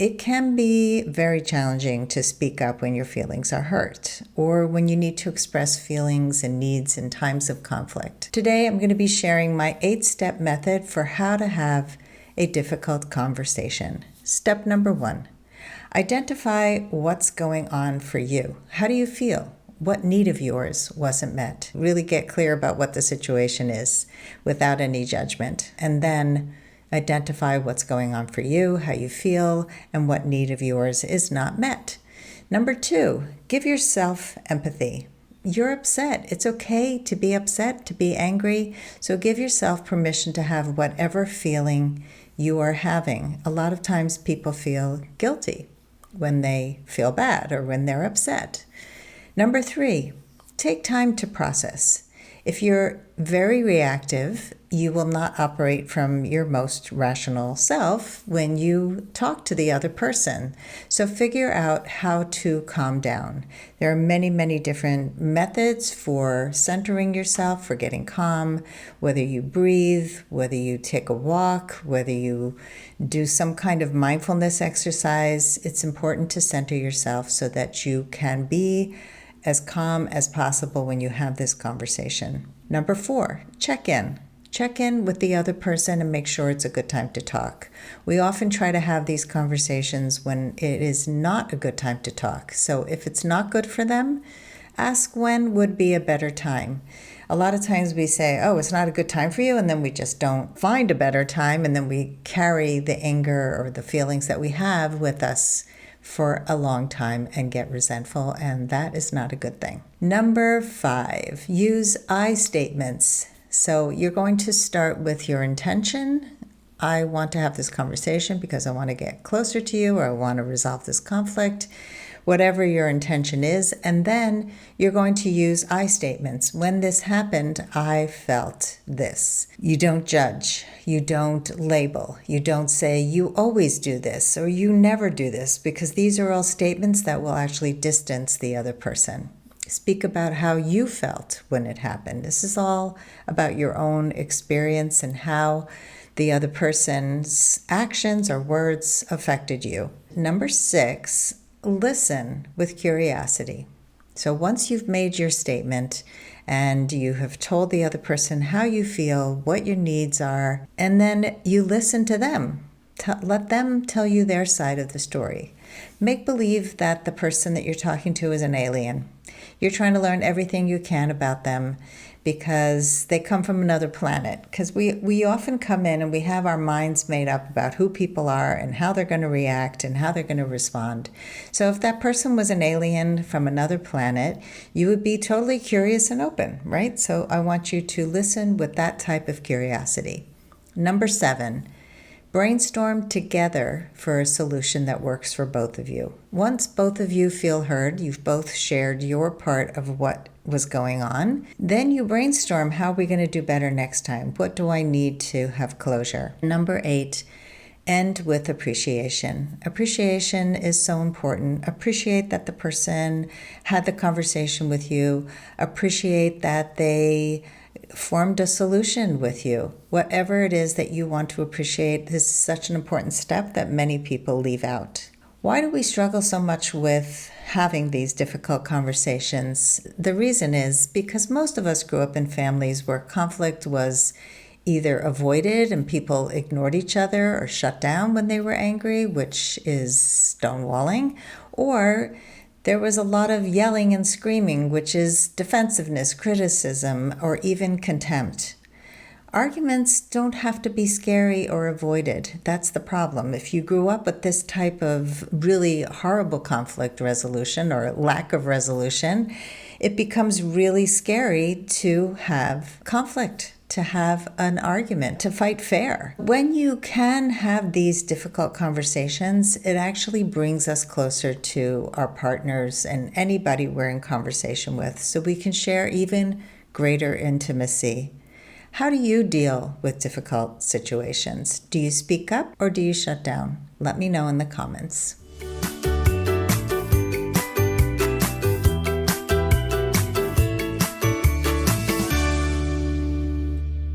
It can be very challenging to speak up when your feelings are hurt or when you need to express feelings and needs in times of conflict. Today, I'm going to be sharing my 8-step method for how to have a difficult conversation. Step number 1, identify what's going on for you. How do you feel? What need of yours wasn't met? Really get clear about what the situation is without any judgment. And then identify what's going on for you, how you feel, and what need of yours is not met. Number 2, give yourself empathy. You're upset. It's okay to be upset, to be angry. So give yourself permission to have whatever feeling you are having. A lot of times people feel guilty when they feel bad or when they're upset. Number 3, take time to process. If you're very reactive, you will not operate from your most rational self when you talk to the other person. So figure out how to calm down. There are many, many different methods for centering yourself, for getting calm, whether you breathe, whether you take a walk, whether you do some kind of mindfulness exercise. It's important to center yourself so that you can be as calm as possible when you have this conversation. Number 4, check in. Check in with the other person and make sure it's a good time to talk. We often try to have these conversations when it is not a good time to talk. So if it's not good for them, ask when would be a better time. A lot of times we say, oh, it's not a good time for you, and then we just don't find a better time, and then we carry the anger or the feelings that we have with us for a long time and get resentful, and that is not a good thing. Number 5, use I statements. So you're going to start with your intention. I want to have this conversation because I want to get closer to you, or I want to resolve this conflict, whatever your intention is. And then you're going to use I statements. When this happened, I felt this. You don't judge. You don't label. You don't say, you always do this, or you never do this, because these are all statements that will actually distance the other person. Speak about how you felt when it happened. This is all about your own experience and how the other person's actions or words affected you. Number 6, listen with curiosity. So once you've made your statement and you have told the other person how you feel, what your needs are, and then you listen to them. Let them tell you their side of the story. Make believe that the person that you're talking to is an alien. You're trying to learn everything you can about them because they come from another planet. Because we often come in and we have our minds made up about who people are and how they're going to react and how they're going to respond. So if that person was an alien from another planet, you would be totally curious and open, right? So I want you to listen with that type of curiosity. Number 7, brainstorm together for a solution that works for both of you. Once both of you feel heard, you've both shared your part of what was going on, then you brainstorm, how are we going to do better next time? What do I need to have closure? Number 8, end with appreciation. Appreciation is so important. Appreciate that the person had the conversation with you. Appreciate that they formed a solution with you. Whatever it is that you want to appreciate, this is such an important step that many people leave out. Why do we struggle so much with having these difficult conversations? The reason is because most of us grew up in families where conflict was either avoided and people ignored each other or shut down when they were angry, which is stonewalling, or there was a lot of yelling and screaming, which is defensiveness, criticism, or even contempt. Arguments don't have to be scary or avoided. That's the problem. If you grew up with this type of really horrible conflict resolution or lack of resolution, it becomes really scary to have conflict, to have an argument, to fight fair. When you can have these difficult conversations, it actually brings us closer to our partners and anybody we're in conversation with, so we can share even greater intimacy. How do you deal with difficult situations? Do you speak up or do you shut down? Let me know in the comments.